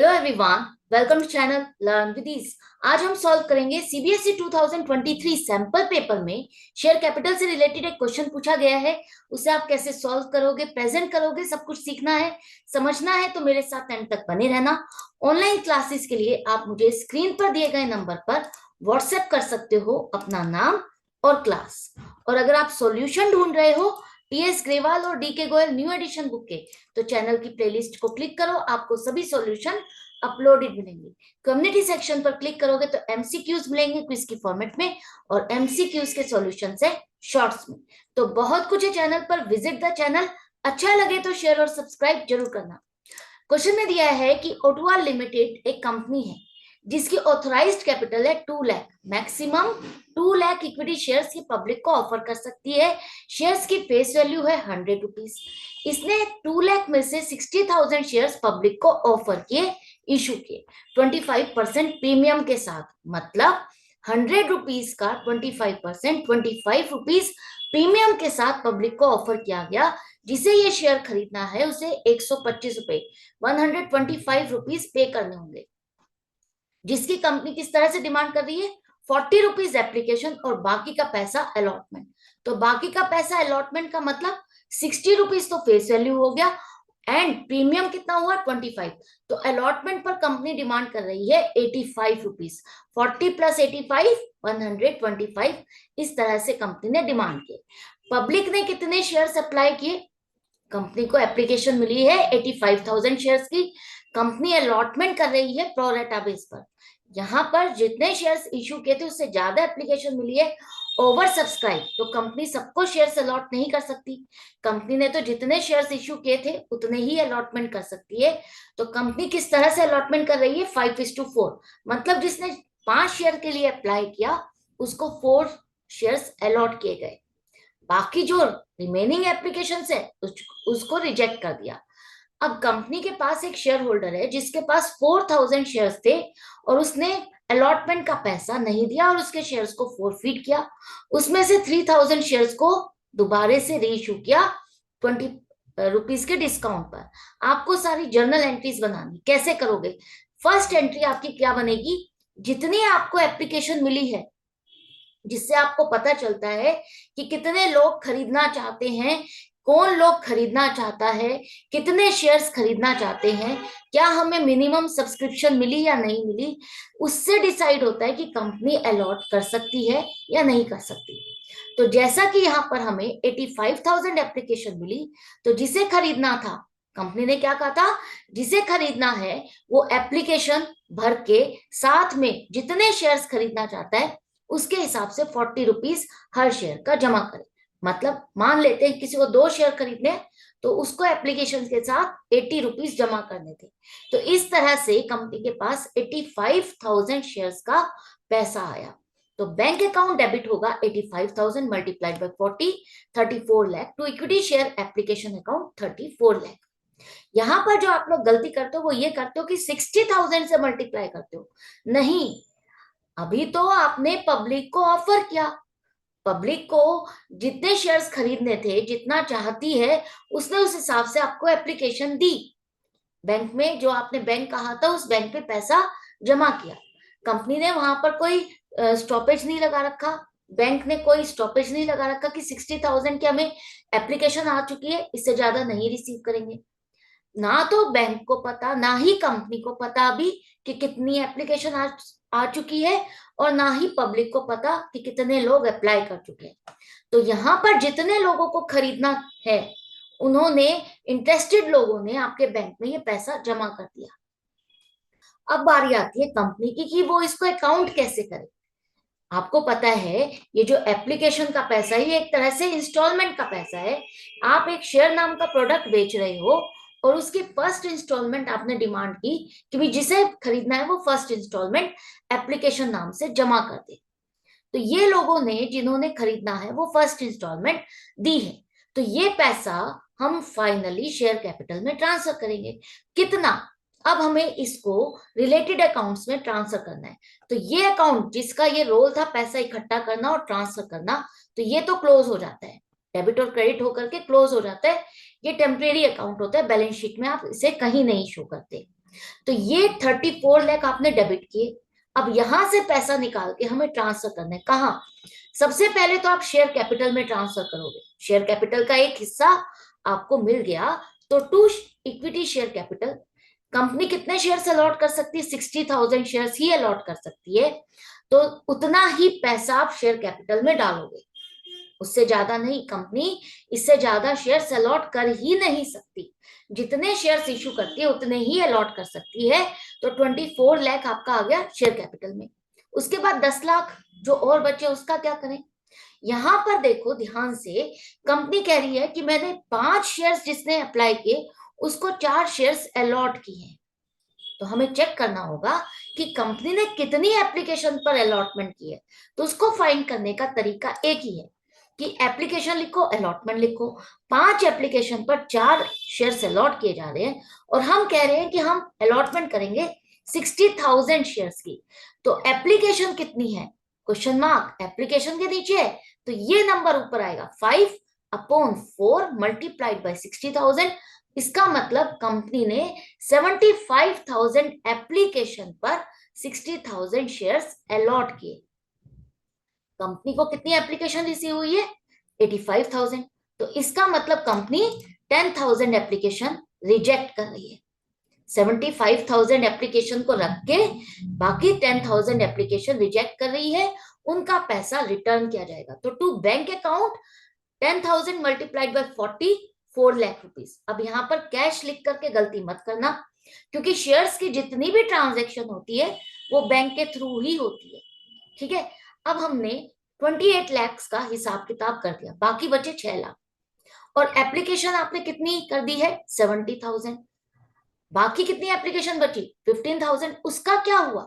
Hello everyone, welcome to channel Learn With Ease. आज हम solve करेंगे सीबीएसई 2023 सैंपल पेपर में शेयर कैपिटल से रिलेटेड एक क्वेश्चन पूछा गया है। उसे आप कैसे सॉल्व करोगे, प्रेजेंट करोगे, सब कुछ सीखना है, समझना है। तो मेरे साथ एंड तक बने रहना। ऑनलाइन क्लासेस के लिए आप मुझे स्क्रीन पर दिए गए नंबर पर व्हाट्सएप कर सकते हो अपना नाम और क्लास। और अगर आप सॉल्यूशन ढूंढ रहे हो टीएस ग्रेवाल और DK Goyal new edition book के, तो चैनल की प्लेलिस्ट को क्लिक करो, आपको सभी सॉल्यूशन अपलोडेड मिलेंगे। कम्युनिटी सेक्शन पर क्लिक करोगे तो एमसीक्यूज मिलेंगे क्विज की फॉर्मेट में, और एमसीक्यूज के सॉल्यूशन है शॉर्ट्स में। तो बहुत कुछ है चैनल पर, विजिट द चैनल। अच्छा लगे तो शेयर और सब्सक्राइब जरूर करना। क्वेश्चन में दिया है कि ओटवा लिमिटेड एक कंपनी है जिसकी ऑथराइज्ड कैपिटल है 2 lakh. Maximum 2 lakh equity shares की पब्लिक को ऑफर कर सकती है। शेयर्स की फेस वैल्यू है 100 रुपीज। इसने 2 लाख में से 60,000 शेयर्स पब्लिक को ऑफर किए, इशू किए 25% प्रीमियम के साथ। मतलब 100 रुपीज का 25%, 25 रुपीज प्रीमियम के साथ पब्लिक को ऑफर किया गया। जिसे ये शेयर खरीदना है उसे 125 रुपए, 125 रुपीज पे करने होंगे। जिसकी कंपनी किस तरह से डिमांड कर रही है, 40 रुपीज एप्लीकेशन और बाकी का पैसा अलॉटमेंट। तो बाकी का पैसा अलॉटमेंट का मतलब 60 रुपीज तो फेस वैल्यू हो गया, एंड प्रीमियम कितना हुआ 25। तो अलॉटमेंट पर कंपनी डिमांड कर रही है 85 रुपीज। 40 प्लस 85 125। इस तरह से कंपनी ने डिमांड की। पब्लिक ने कितने शेयर्स अप्लाई किए, कंपनी को एप्लीकेशन मिली है 85,000 शेयर्स की। कंपनी अलॉटमेंट कर रही है प्रोरेटा बेस पर। यहाँ पर जितने शेयर्स इशू किए थे उससे ज्यादा एप्लीकेशन मिली है, ओवर सब्सक्राइब। तो कंपनी सबको शेयर्स अलॉट नहीं कर सकती। कंपनी ने तो जितने शेयर्स इशू किए थे उतने ही अलॉटमेंट कर सकती है। तो कंपनी किस तरह से अलॉटमेंट कर रही है, 5:4। मतलब जिसने 5 शेयर के लिए अप्लाई किया उसको 4 शेयर्स अलॉट किए गए। बाकी जो रिमेनिंग एप्लीकेशन है उसको रिजेक्ट कर दिया। अब कंपनी के पास एक शेयर होल्डर है जिसके पास 4,000 शेयर्स थे, और उसने अलॉटमेंट का पैसा नहीं दिया और उसके शेयर्स को फोरफीट किया। उसमें से 3,000 शेयर्स को दोबारा से रीइश्यू किया 20 रुपीज के डिस्काउंट पर। आपको सारी जर्नल एंट्रीज बनानी, कैसे करोगे। फर्स्ट एंट्री आपकी क्या बनेगी, जितनी आपको एप्लीकेशन मिली है, जिससे आपको पता चलता है कि कितने लोग खरीदना चाहते हैं, कौन लोग खरीदना चाहता है, कितने शेयर्स खरीदना चाहते हैं, क्या हमें मिनिमम सब्सक्रिप्शन मिली या नहीं मिली। उससे डिसाइड होता है कि कंपनी अलॉट कर सकती है या नहीं कर सकती। तो जैसा कि यहाँ पर हमें 85,000 एप्लीकेशन मिली, तो जिसे खरीदना था, कंपनी ने क्या कहा था, जिसे खरीदना है वो एप्लीकेशन भर के साथ में जितने शेयर्स खरीदना चाहता है उसके हिसाब से 40 रुपीज हर शेयर का जमा करे। मतलब मान लेते हैं किसी को 2 शेयर खरीदने, तो उसको एप्लीकेशन के साथ 80 रुपीज जमा करने थे। तो इस तरह से कंपनी के पास 85,000 शेयर्स का पैसा आया। तो बैंक अकाउंट डेबिट होगा 85,000 multiplied by 40, 34 lakh. To equity share application account 34 lakh. यहाँ पर जो आप लोग गलती करते हो वो ये करते हो कि 60,000 से मल्टीप्लाई करते हो। नहीं, अभी तो आपने पब्लिक को ऑफर किया। पब्लिक को जितने शेयर्स खरीदने थे, जितना चाहती है, उसने उस हिसाब से आपको एप्लीकेशन दी। बैंक में जो आपने बैंक कहा था उस बैंक पे पैसा जमा किया। कंपनी ने वहां पर कोई स्टॉपेज नहीं लगा रखा। बैंक ने कोई स्टॉपेज नहीं लगा रखा कि 60,000 की हमें एप्लीकेशन आ चुकी है, इससे ज्यादा नहीं रिसीव करेंगे। ना तो बैंक को पता, ना ही कंपनी को पता अभी कि कितनी एप्लीकेशन आ चुकी है, और ना ही पब्लिक को पता कि कितने लोग अप्लाई कर चुके हैं। तो यहाँ पर जितने लोगों को खरीदना है, उन्होंने, इंटरेस्टेड लोगों ने आपके बैंक में ये पैसा जमा कर दिया। अब बारी आती है कंपनी की कि वो इसको अकाउंट कैसे करे। आपको पता है ये जो एप्लीकेशन का पैसा है ये एक तरह से इंस्टॉलमेंट का पैसा है। आप एक शेयर नाम का प्रोडक्ट बेच रहे हो, और उसकी फर्स्ट इंस्टॉलमेंट आपने डिमांड की कि भी जिसे खरीदना है वो फर्स्ट इंस्टॉलमेंट एप्लीकेशन नाम से जमा कर दे। तो ये लोगों ने, जिन्होंने खरीदना है, वो फर्स्ट इंस्टॉलमेंट दी है। तो ये पैसा हम फाइनली शेयर कैपिटल में ट्रांसफर करेंगे। कितना, अब हमें इसको रिलेटेड अकाउंट्स में ट्रांसफर करना है। तो ये अकाउंट जिसका ये रोल था पैसा इकट्ठा करना और ट्रांसफर करना, तो ये तो क्लोज हो जाता है, डेबिट और क्रेडिट होकर के क्लोज हो जाता है। ये टेम्परेरी अकाउंट होता है, बैलेंस शीट में आप इसे कहीं नहीं शो करते। तो ये 34 लाख आपने डेबिट किए। अब यहां से पैसा निकाल के हमें ट्रांसफर करना है। कहाँ? सबसे पहले तो आप शेयर कैपिटल में ट्रांसफर करोगे। शेयर कैपिटल का एक हिस्सा आपको मिल गया, तो to equity share capital, company कितने शेयर्स अलॉट कर सकती है? 60,000 शेयर्स ही अलॉट कर सकती है। तो उतना ही पैसा आप शेयर कैपिटल में डालोगे, उससे ज्यादा नहीं। कंपनी इससे ज्यादा शेयर्स अलॉट कर ही नहीं सकती। जितने शेयर्स इशू करती है उतने ही अलॉट कर सकती है। तो 24 लाख आपका आ गया शेयर कैपिटल में। उसके बाद 10 लाख जो और बचे उसका क्या करें? यहां पर देखो ध्यान से, कंपनी कह रही है कि मैंने 5 शेयर्स जिसने अप्लाई किए उसको 4 शेयर्स अलॉट किए हैं। तो हमें चेक करना होगा कि कंपनी ने कितनी एप्लीकेशन पर अलॉटमेंट की है। तो उसको फाइंड करने का तरीका एक ही है कि एप्लीकेशन लिखो, अलॉटमेंट लिखो। 5 एप्लीकेशन पर 4 शेयर्स अलॉट किए जा रहे हैं और हम कह रहे हैं कि हम अलॉटमेंट करेंगे 60,000 शेयर्स की। तो एप्लीकेशन कितनी है? क्वेश्चन मार्क एप्लीकेशन के नीचे है, तो ये नंबर ऊपर आएगा 5/4 मल्टीप्लाइड बाई 60,000। इसका मतलब कंपनी ने 75,000 एप्लीकेशन पर 60,000 शेयर्स अलॉट किए। कंपनी को कितनी एप्लीकेशन रिसीव हुई है? 85,000। तो इसका मतलब कंपनी 10,000 एप्लीकेशन रिजेक्ट कर रही है। 75,000 एप्लीकेशन को रख के बाकी 10,000 एप्लीकेशन रिजेक्ट कर रही है, उनका पैसा रिटर्न किया जाएगा। तो to bank account 10,000 multiplied by 40, 4 lakh rupees. अब यहां पर कैश लिख करके गलती मत करना, क्योंकि शेयर्स की जितनी भी ट्रांजैक्शन होती है वो बैंक के थ्रू ही होती है। ठीक है। अब हमने 28 लाख का हिसाब किताब कर दिया, बाकी बचे 6 लाख। और एप्लीकेशन आपने कितनी कर दी है? 70,000। बाकी कितनी एप्लीकेशन बची? 15,000। उसका क्या हुआ?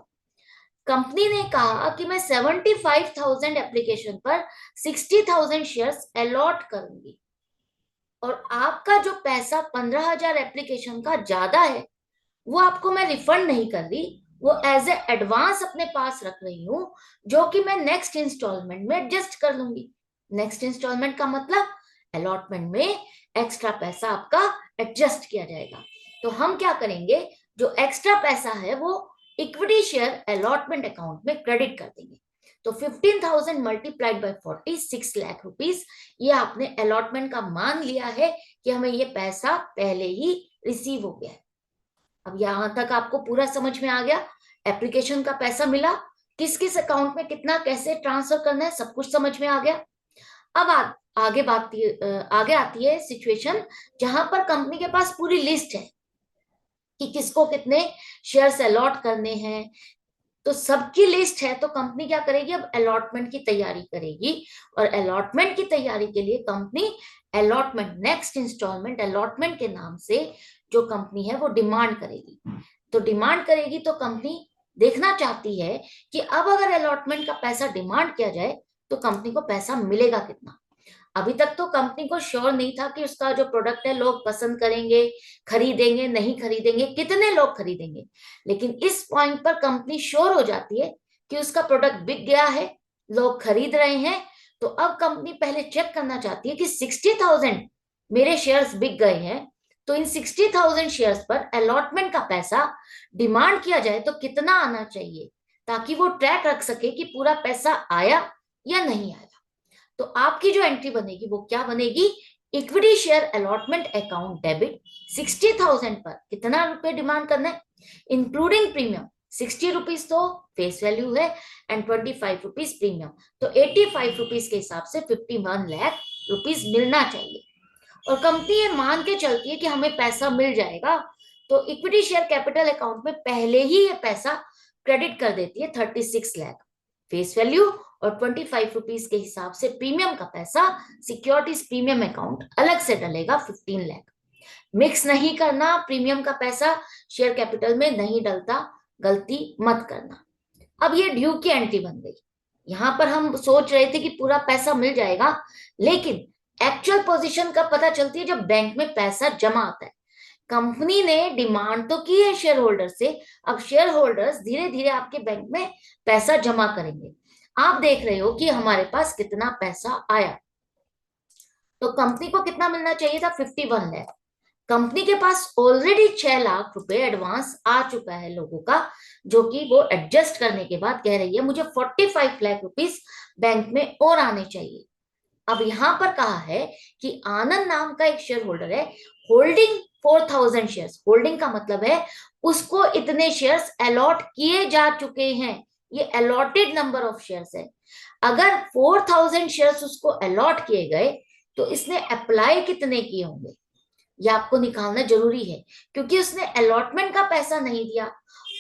कंपनी ने कहा कि मैं 75,000 एप्लीकेशन पर 60,000 शेयर्स अलॉट करूंगी, और आपका जो पैसा 15,000 एप्लीकेशन का ज्यादा है वो आपको मैं रिफंड नहीं कर रही, वो एज ए एडवांस अपने पास रख रही हूँ, जो कि मैं नेक्स्ट इंस्टॉलमेंट में एडजस्ट कर लूंगी। नेक्स्ट इंस्टॉलमेंट का मतलब अलॉटमेंट में एक्स्ट्रा पैसा आपका एडजस्ट किया जाएगा। तो हम क्या करेंगे, जो एक्स्ट्रा पैसा है वो इक्विटी शेयर अलॉटमेंट अकाउंट में क्रेडिट कर देंगे। तो 15,000 मल्टीप्लाइड बाय 40, 6 लाख रुपीस, ये आपने अलॉटमेंट का मान लिया है कि हमें ये पैसा पहले ही रिसीव हो गया है। अब यहां तक आपको पूरा समझ में आ गया? एप्लीकेशन का पैसा मिला, किस किस अकाउंट में कितना कैसे ट्रांसफर करना है, सब कुछ समझ में आ गया। अब आगे आती है सिचुएशन जहां पर कंपनी के पास पूरी लिस्ट है कि किसको कितने शेयर्स अलॉट करने हैं। तो सबकी लिस्ट है, तो कंपनी क्या करेगी? अब अलॉटमेंट की तैयारी करेगी। और अलॉटमेंट की तैयारी के लिए company allotment, next installment allotment के नाम से जो कंपनी है वो डिमांड करेगी। तो डिमांड करेगी तो कंपनी देखना चाहती है कि अब अगर अलॉटमेंट का पैसा डिमांड किया जाए तो कंपनी को पैसा मिलेगा कितना। अभी तक तो कंपनी को श्योर नहीं था कि उसका जो प्रोडक्ट है लोग पसंद करेंगे, खरीदेंगे, नहीं खरीदेंगे, कितने लोग खरीदेंगे। लेकिन इस पॉइंट पर कंपनी श्योर हो जाती है कि उसका प्रोडक्ट बिक गया है, लोग खरीद रहे हैं। तो अब कंपनी पहले चेक करना चाहती है कि 60,000 मेरे शेयर्स बिक गए हैं, तो इन 60,000 शेयर्स पर अलॉटमेंट का पैसा डिमांड किया जाए तो कितना आना चाहिए, ताकि वो ट्रैक रख सके कि पूरा पैसा आया या नहीं आया। तो आपकी जो एंट्री बनेगी वो क्या बनेगी? Equity share allotment account debit 60,000 पर कितना रुपए डिमांड करना है, इंक्लूडिंग प्रीमियम। 60 रुपीज तो फेस वैल्यू है एंड 25 रुपीज प्रीमियम, तो 85 रुपीज के हिसाब से 51 लाख रुपीज मिलना चाहिए। और कंपनी ये मान के चलती है कि हमें पैसा मिल जाएगा, तो इक्विटी शेयर कैपिटल अकाउंट में पहले ही ये पैसा क्रेडिट कर देती है 36 लाख फेस वैल्यू, और 25 रुपीज के हिसाब से प्रीमियम का पैसा सिक्योरिटीज प्रीमियम अकाउंट अलग से डलेगा 15 लाख। मिक्स नहीं करना, प्रीमियम का पैसा शेयर कैपिटल में नहीं डलता, गलती मत करना। अब ये ड्यू की एंट्री बन गई। यहां पर हम सोच रहे थे कि पूरा पैसा मिल जाएगा, लेकिन एक्चुअल पोजीशन कब पता चलती है? जब बैंक में पैसा जमा आता है। कंपनी ने डिमांड तो की है शेयर होल्डर से, अब शेयर होल्डर्स धीरे धीरे आपके बैंक में पैसा जमा करेंगे। आप देख रहे हो कि हमारे पास कितना पैसा आया। तो कंपनी को कितना मिलना चाहिए था? 51 लाख। कंपनी के पास ऑलरेडी 6 लाख रुपए एडवांस आ चुका है लोगों का, जो कि वो एडजस्ट करने के बाद कह रही है मुझे 45 लाख रुपीस बैंक में और आने चाहिए। अब यहां पर कहा है कि आनंद नाम का एक शेयर होल्डर है, होल्डिंग 4000 शेयर्स। होल्डिंग का मतलब है उसको इतने शेयर्स अलॉट किए जा चुके हैं, ये अलॉटेड नंबर ऑफ शेयर्स है। अगर 4000 शेयर्स उसको अलॉट किए गए तो इसने अप्लाई कितने किए होंगे, ये आपको निकालना जरूरी है, क्योंकि उसने अलॉटमेंट का पैसा नहीं दिया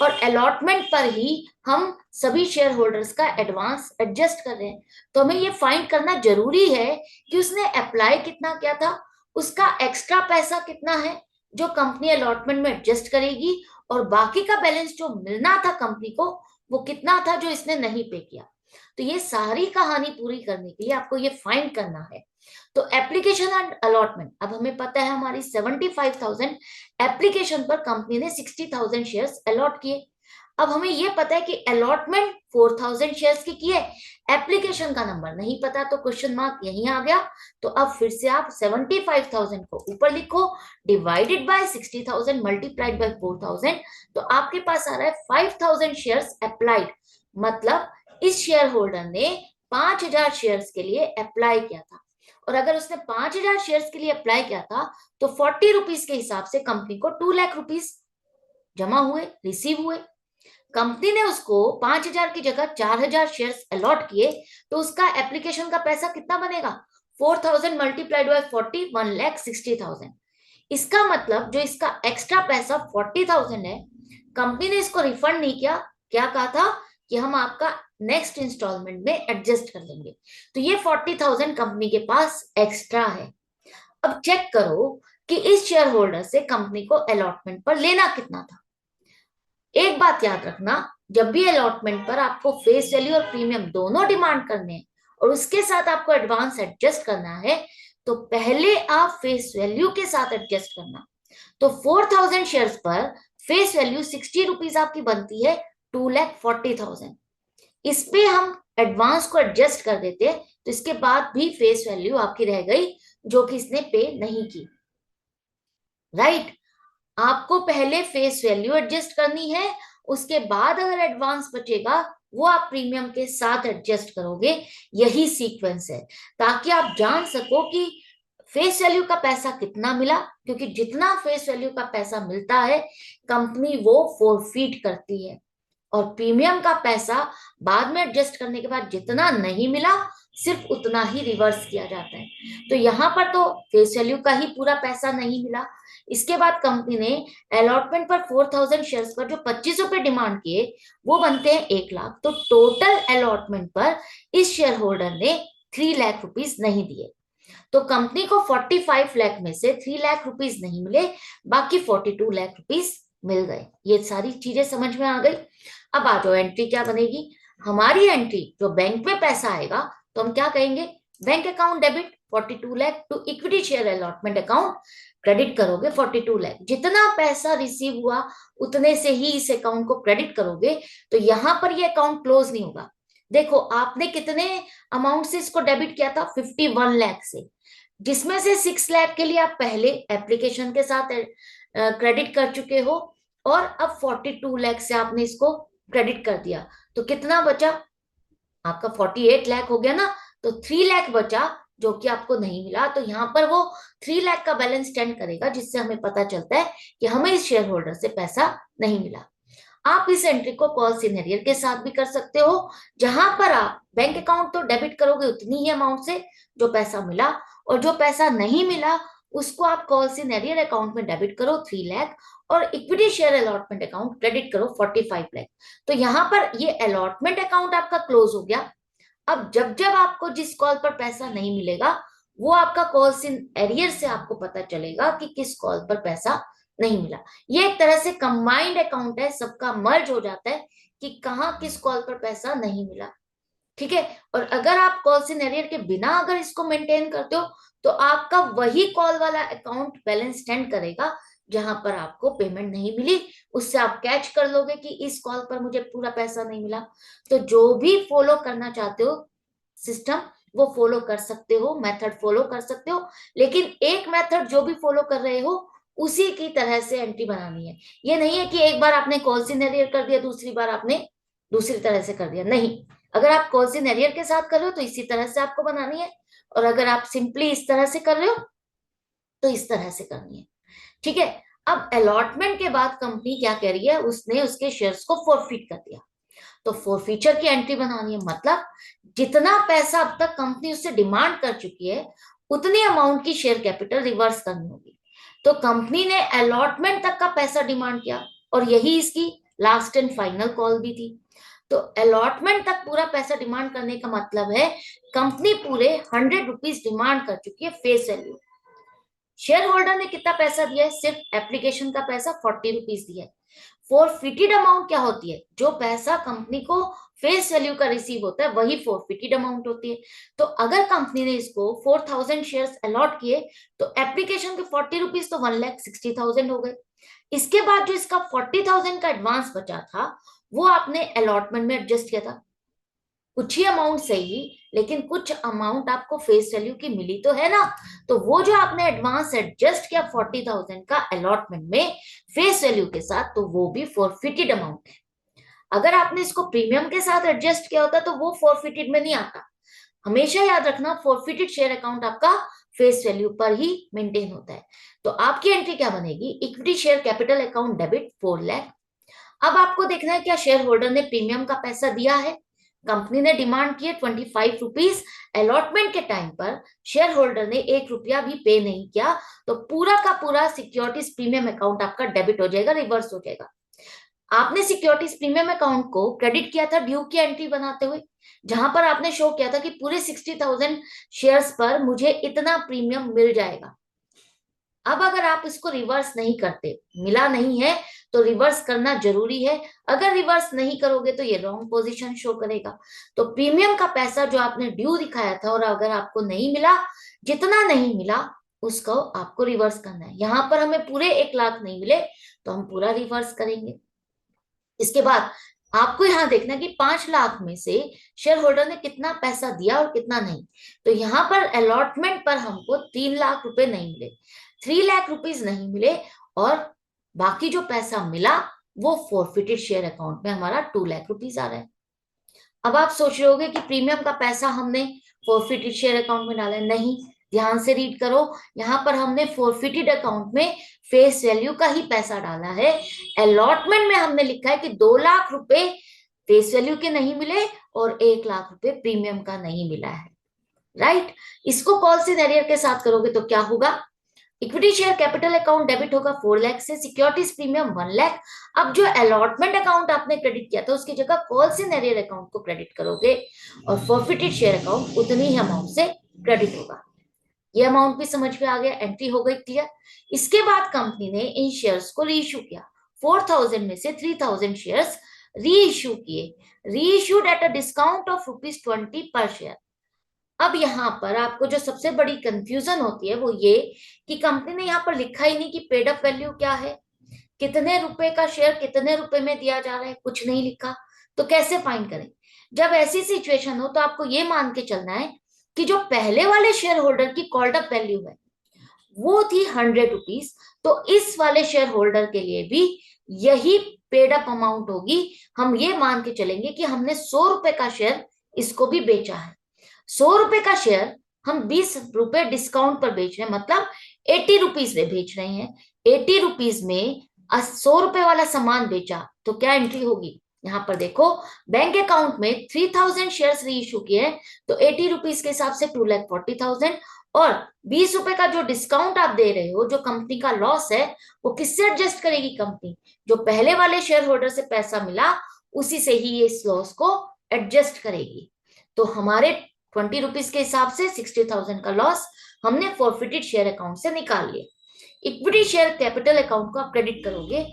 और अलॉटमेंट पर ही हम सभी शेयर होल्डर्स का एडवांस एडजस्ट कर रहे हैं। तो हमें ये फाइंड करना जरूरी है कि उसने अप्लाई कितना किया था, उसका एक्स्ट्रा पैसा कितना है जो कंपनी अलॉटमेंट में एडजस्ट करेगी, और बाकी का बैलेंस जो मिलना था कंपनी को वो कितना था जो इसने नहीं पे किया। तो ये सारी कहानी पूरी करने के लिए आपको ये फाइंड करना है। तो एप्लीकेशन एंड अलॉटमेंट, अब हमें पता है हमारी 75,000 एप्लीकेशन पर कंपनी ने 60,000 शेयर्स अलॉट किए। अब हमें यह पता है कि अलॉटमेंट 4,000 शेयर्स की है, एप्लीकेशन का नंबर नहीं पता, तो क्वेश्चन मार्क यहीं आ गया। तो अब फिर से आप 75,000 को ऊपर लिखो, डिवाइडेड बाय 60,000 मल्टीप्लाइड बाय 4,000, तो आपके पास आ रहा है 5,000 शेयर्स अप्लाइड। मतलब इस शेयर होल्डर ने 5,000 शेयर्स के लिए अप्लाई किया था, और अगर उसने 5,000 शेयर्स के लिए अप्लाई किया था तो 40 रुपीज के हिसाब से कंपनी को 2 लाख रुपीज जमा हुए, रिसीव हुए। कंपनी ने उसको 5,000 की जगह 4,000 शेयर्स अलॉट किए, तो उसका एप्लीकेशन का पैसा कितना बनेगा, 4,000 मल्टीप्लाइड बाय 40, 1,60,000। इसका मतलब जो इसका एक्स्ट्रा पैसा 40,000 है, कंपनी ने इसको रिफंड नहीं किया। क्या कहा था कि हम आपका नेक्स्ट इंस्टॉलमेंट में एडजस्ट कर लेंगे। तो ये 40,000 कंपनी के पास एक्स्ट्रा है। अब चेक करो कि इस शेयर होल्डर से कंपनी को अलॉटमेंट पर लेना कितना था। एक बात याद रखना, जब भी अलॉटमेंट पर आपको फेस वैल्यू और प्रीमियम दोनों डिमांड करने हैं और उसके साथ आपको एडवांस एडजस्ट करना है, तो पहले आप फेस वैल्यू के साथ एडजस्ट करना। तो 4,000 शेयर्स पर फेस वैल्यू 60 रुपीज आपकी बनती है, 2,40,000। इस पे हम एडवांस को एडजस्ट कर देते, तो इसके बाद भी फेस वैल्यू आपकी रह गई जो कि इसने पे नहीं की। राइट, आपको पहले फेस वैल्यू एडजस्ट करनी है, उसके बाद अगर एडवांस बचेगा वो आप प्रीमियम के साथ एडजस्ट करोगे। यही सीक्वेंस है, ताकि आप जान सको कि फेस वैल्यू का पैसा कितना मिला, क्योंकि जितना फेस वैल्यू का पैसा मिलता है कंपनी वो फोरफीट करती है, और प्रीमियम का पैसा बाद में एडजस्ट करने के बाद जितना नहीं मिला सिर्फ उतना ही रिवर्स किया जाता है। तो यहाँ पर तो फेस वैल्यू का ही पूरा पैसा नहीं मिला। इसके बाद कंपनी ने अलॉटमेंट पर 4,000 शेयर्स पर जो 25 रुपए डिमांड किए वो बनते हैं 1 लाख। तो टोटल अलॉटमेंट पर इस शेयर होल्डर ने 3 लाख रुपीज नहीं दिए। तो कंपनी को 45 लाख में से 3 लाख रुपीज नहीं मिले, बाकी 42 लाख रुपीज मिल गए। ये सारी चीजें समझ में आ गई। अब आ जाओ, एंट्री क्या बनेगी हमारी। एंट्री जो बैंक में पैसा आएगा तो हम क्या कहेंगे, bank account debit 42 lakh to equity share allotment account credit करोगे 42 लाख। जितना पैसा रिसीव हुआ उतने से ही इस अकाउंट को क्रेडिट करोगे, तो यहां पर ये अकाउंट क्लोज नहीं होगा। देखो आपने कितने अमाउंट से इसको डेबिट किया था, 51 लाख से, जिसमें से 6 लाख के लिए आप पहले एप्लीकेशन के साथ क्रेडिट कर चुके हो, और अब 42 लाख से आपने इसको क्रेडिट कर दिया, तो कितना बचा आपका 48 लाख हो गया ना। तो 3 लाख बचा जो कि आपको नहीं मिला, तो यहाँ पर वो 3 लाख का बैलेंस स्टैंड करेगा, जिससे हमें पता चलता है कि हमें इस शेयर होल्डर से पैसा नहीं मिला। आप इस एंट्री को कॉल सिनेरियर के साथ भी कर सकते हो, जहां पर आप बैंक अकाउंट तो डेबिट करोगे उतनी ही अमाउंट से जो पैसा मिला, और जो पैसा नहीं मिला उसको आप कॉल सिनेरियर अकाउंट में डेबिट करो 3 लाख, और equity share allotment account credit करो 45 लाख। तो यहाँ पर ये अलॉटमेंट अकाउंट आपका क्लोज हो गया। अब जब जब आपको जिस कॉल पर पैसा नहीं मिलेगा वो आपका कॉल इन एरियर से आपको पता चलेगा कि किस कॉल पर पैसा नहीं मिला। ये एक तरह से कंबाइंड अकाउंट है, सबका मर्ज हो जाता है कि कहाँ किस कॉल पर पैसा नहीं मिला। ठीक है, और अगर आप कॉल इन एरियर के बिना अगर इसको मेंटेन करते हो तो आपका वही कॉल वाला अकाउंट बैलेंस स्टैंड करेगा जहां पर आपको पेमेंट नहीं मिली, उससे आप कैच कर लोगे कि इस कॉल पर मुझे पूरा पैसा नहीं मिला। तो जो भी फॉलो करना चाहते हो सिस्टम वो फॉलो कर सकते हो, मेथड फॉलो कर सकते हो, लेकिन एक मेथड जो भी फॉलो कर रहे हो उसी की तरह से एंट्री बनानी है। ये नहीं है कि एक बार आपने कॉल्स इन एरियर कर दिया, दूसरी बार आपने दूसरी तरह से कर दिया, नहीं। अगर आप कॉल्स इन एरियर के साथ कर रहे हो तो इसी तरह से आपको बनानी है, और अगर आप सिंपली इस तरह से कर रहे हो तो इस तरह से करनी है। ठीक है। अब अलॉटमेंट के बाद कंपनी क्या कह रही है, उसने उसके शेयर्स को फॉरफिट कर दिया, तो फॉरफीचर की एंट्री बनानी है। मतलब जितना पैसा अब तक कंपनी उससे डिमांड कर चुकी है, उतनी अमाउंट की शेयर कैपिटल रिवर्स करनी होगी। तो कंपनी ने अलॉटमेंट तक का पैसा डिमांड किया, और यही इसकी लास्ट एंड फाइनल कॉल भी थी। तो अलॉटमेंट तक पूरा पैसा डिमांड करने का मतलब है कंपनी पूरे 100 रुपीज डिमांड कर चुकी है फेस वैल्यू। शेयर होल्डर ने कितना पैसा दिया है, सिर्फ एप्लीकेशन का पैसा 40 रुपीज दिया है। फोरफिटेड अमाउंट क्या होती है, जो पैसा कंपनी को फेस वैल्यू का रिसीव होता है वही फोरफिटेड अमाउंट होती है। तो अगर कंपनी ने इसको 4000 शेयर्स अलॉट किए, तो एप्लीकेशन के 40 रुपीज तो 1,60,000 हो गए। इसके बाद जो इसका 40,000 का एडवांस बचा था, वो आपने अलॉटमेंट में एडजस्ट किया था। कुछ ही अमाउंट सही, लेकिन कुछ अमाउंट आपको फेस वैल्यू की मिली तो है ना। तो वो जो आपने एडवांस एडजस्ट किया 40,000 का अलॉटमेंट में फेस वैल्यू के साथ, तो वो भी फॉरफिटेड अमाउंट है। अगर आपने इसको प्रीमियम के साथ एडजस्ट किया होता तो वो फॉरफिटेड में नहीं आता। हमेशा याद रखना, फॉरफिटेड शेयर अकाउंट आपका फेस वैल्यू पर ही मेंटेन होता है। तो आपकी एंट्री क्या बनेगी, equity share capital account debit 4 lakh. अब आपको देखना है क्या शेयर होल्डर ने प्रीमियम का पैसा दिया है। कंपनी ने डिमांड की है 25 रुपीज। अलॉटमेंट के टाइम पर शेयर होल्डर ने 1 रुपया भी पे नहीं किया, तो पूरा का पूरा सिक्योरिटीज प्रीमियम अकाउंट आपका डेबिट हो जाएगा, रिवर्स हो जाएगा। आपने सिक्योरिटीज प्रीमियम अकाउंट को क्रेडिट किया था ड्यू की एंट्री बनाते हुए, जहां पर आपने शो किया था कि पूरे 60,000 शेयर्स पर मुझे इतना प्रीमियम मिल जाएगा। अब अगर आप इसको रिवर्स नहीं करते, मिला नहीं है, तो रिवर्स करना जरूरी है। अगर रिवर्स नहीं करोगे तो ये रॉन्ग पोजीशन शो करेगा। तो प्रीमियम का पैसा जो आपने ड्यू दिखाया था, और अगर आपको नहीं मिला, जितना नहीं मिला उसको आपको रिवर्स करना है। यहां पर हमें पूरे 1 लाख नहीं मिले, तो हम पूरा रिवर्स करेंगे। इसके बाद आपको यहां देखना कि 5 लाख में से शेयर होल्डर ने कितना पैसा दिया और कितना नहीं। तो यहां पर अलॉटमेंट पर हमको 3 लाख रुपए नहीं मिले, 3 लाख रुपीज नहीं मिले, और बाकी जो पैसा मिला वो फॉरफिटेड शेयर अकाउंट में हमारा 2 लाख रुपीज आ रहा है। अब आप सोच रहे होगे कि प्रीमियम का पैसा हमने फॉरफिटेड शेयर अकाउंट में डाला है। नहीं, ध्यान से रीड करो। यहां पर हमने फॉरफिटेड अकाउंट में फेस वैल्यू का ही पैसा डाला है। अलॉटमेंट में हमने लिखा है कि 2 लाख रुपए फेस वैल्यू के नहीं मिले और 1 लाख रुपए प्रीमियम का नहीं मिला है। राइट। इसको कॉल सिनेरियो के साथ करोगे तो क्या होगा, equity share capital account debit होगा 4 लाख से, सिक्योरिटीज प्रीमियम 1 लाख। अब जो अलॉटमेंट अकाउंट आपने क्रेडिट किया था उसकी जगह कॉल सिनेरियर अकाउंट को क्रेडिट करोगे, और फॉरफिटेड शेयर अकाउंट उतनी ही अमाउंट से क्रेडिट होगा। ये अमाउंट भी समझ में आ गया, एंट्री हो गई क्लियर। इसके बाद कंपनी ने इन शेयर्स को री इश्यू किया। 4,000 में से 3,000 शेयर्स री इश्यू किए, री issued at a discount of ₹20 पर शेयर। अब यहाँ पर आपको जो सबसे बड़ी कंफ्यूजन होती है वो ये कि कंपनी ने यहाँ पर लिखा ही नहीं कि पेड अप वैल्यू क्या है, कितने रुपए का शेयर कितने रुपए में दिया जा रहा है, कुछ नहीं लिखा। तो कैसे फाइंड करें। जब ऐसी सिचुएशन हो तो आपको ये मान के चलना है कि जो पहले वाले शेयर होल्डर की कॉल्ड अप वैल्यू है वो थी 100 रुपीज, तो इस वाले शेयर होल्डर के लिए भी यही पेड अप अमाउंट होगी। हम ये मान के चलेंगे कि हमने 100 रुपए का शेयर इसको भी बेचा है। 100 रुपए का शेयर हम 20 रुपए डिस्काउंट पर बेच रहे हैं, मतलब 80 रुपीज में बेच रहे हैं। 80 रुपीज में 100 रुपए वाला सामान बेचा, तो क्या एंट्री होगी। यहाँ पर देखो, बैंक अकाउंट में 3,000 शेयर्स री इशू किए हैं, तो 80 रुपीज के हिसाब से 2,40,000, और 20 रुपए का जो डिस्काउंट आप दे रहे हो, जो कंपनी का लॉस है, वो किससे एडजस्ट करेगी कंपनी, जो पहले वाले शेयर होल्डर से पैसा मिला उसी से ही ये इस लॉस को एडजस्ट करेगी। तो हमारे 20 रुपीज के हिसाब से 60,000 का लॉस हमने फॉरफिटेड शेयर अकाउंट से निकाल लिया। इक्विटी शेयर कैपिटल अकाउंट को आप क्रेडिट करोगे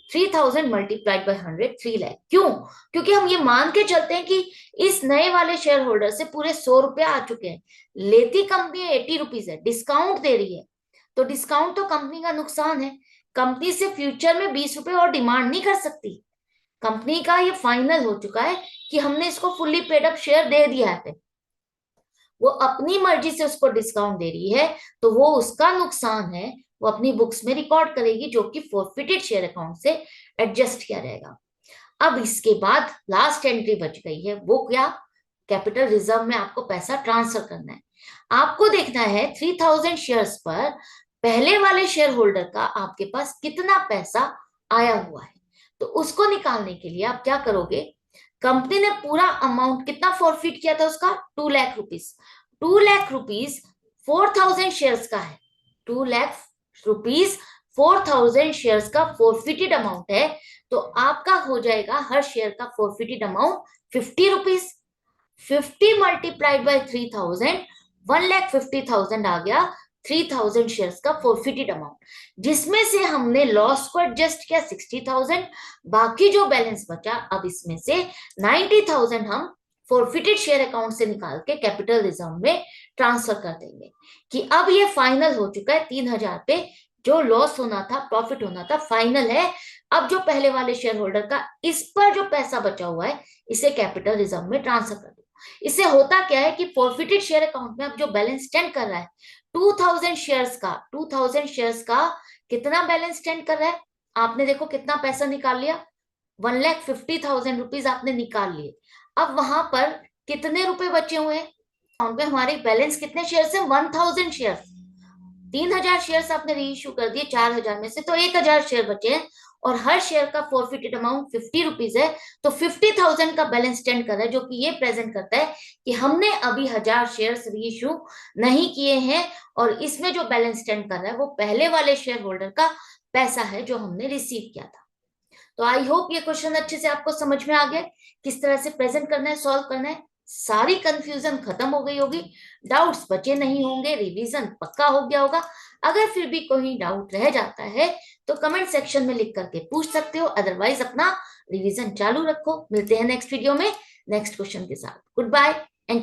3,000 मल्टीप्लाइड बाय 100, 3 लाख। क्यों, क्योंकि हम ये मान के चलते हैं कि इस नए वाले शेयर होल्डर से पूरे 100 रुपए आ चुके हैं। लेती कंपनी 80 रुपीज है, डिस्काउंट दे रही है, तो डिस्काउंट तो कंपनी का नुकसान है। कंपनी से फ्यूचर में 20 रुपए और डिमांड नहीं कर सकती। कंपनी का ये फाइनल हो चुका है कि हमने इसको फुल्ली पेड अप शेयर दे दिया है, वो अपनी मर्जी से उसको डिस्काउंट दे रही है, तो वो उसका नुकसान है, वो अपनी बुक्स में रिकॉर्ड करेगी, जो कि फॉरफिटेड शेयर अकाउंट से एडजस्ट किया जाएगा। अब इसके बाद लास्ट एंट्री बच गई है, वो क्या, कैपिटल रिजर्व में आपको पैसा ट्रांसफर करना है। आपको देखना है 3000 शेयर्स पर पहले वाले शेयर होल्डर का आपके पास कितना पैसा आया हुआ है। तो उसको निकालने के लिए आप क्या करोगे, कंपनी ने पूरा अमाउंट कितना फॉरफिट किया था उसका, 2 lakh rupees. 2 lakh rupees 4000 shares का है। 2 लाख रुपीज 4000 शेयर्स का फॉरफिटेड अमाउंट है। तो आपका हो जाएगा हर शेयर का forfeited amount 50 rupees. 50 multiplied by 3000, 1,50,000 आ गया 3000 शेयर्स का फॉरफिटेड अमाउंट, जिसमें से हमने लॉस को एडजस्ट किया 60,000। बाकी जो बैलेंस बचा, अब इसमें से 90,000 हम फॉरफिटेड शेयर अकाउंट से निकाल के कैपिटल रिजर्व में ट्रांसफर कर देंगे कि अब ये फाइनल हो चुका है। 3,000 पे जो लॉस होना था, प्रॉफिट होना था, फाइनल है। अब जो पहले वाले शेयर होल्डर का इस पर जो पैसा बचा हुआ है, इसे कैपिटल रिजर्व में ट्रांसफर कर दो। इससे होता क्या है कि फॉरफिटेड शेयर अकाउंट में अब जो बैलेंस स्टैंड कर रहा है 2000 शेयर्स का कितना बैलेंस स्टैंड कर रहा है, आपने देखो कितना पैसा निकाल लिया, 1,50,000 रुपीज आपने निकाल लिए। अब वहां पर कितने रुपए बचे हुए हैं अकाउंट में, हमारे बैलेंस कितने शेयर्स है, 1000 शेयर्स। 3,000 शेयर्स आपने री इश्यू कर दिए 4,000 में से, तो 1,000 शेयर बचे हैं और हर शेयर का फॉरफिटेड अमाउंट 50 रुपीज है। तो 50,000 का बैलेंस स्टैंड कर रहा है, जो कि ये प्रेजेंट करता है कि हमने अभी 1000 शेयर्स री इश्यू नहीं किए हैं और इसमें जो बैलेंस स्टैंड कर रहा है वो पहले वाले शेयर होल्डर का पैसा है जो हमने रिसीव किया था। तो आई होप ये क्वेश्चन अच्छे से आपको समझ में आ गया, किस तरह से प्रेजेंट करना है, सॉल्व करना है। सारी कंफ्यूजन खत्म हो गई होगी, डाउट्स बचे नहीं होंगे, रिवीजन पक्का हो गया होगा। अगर फिर भी कोई डाउट रह जाता है तो कमेंट सेक्शन में लिख करके पूछ सकते हो, अदरवाइज अपना रिवीजन चालू रखो। मिलते हैं नेक्स्ट वीडियो में नेक्स्ट क्वेश्चन के साथ। Good bye.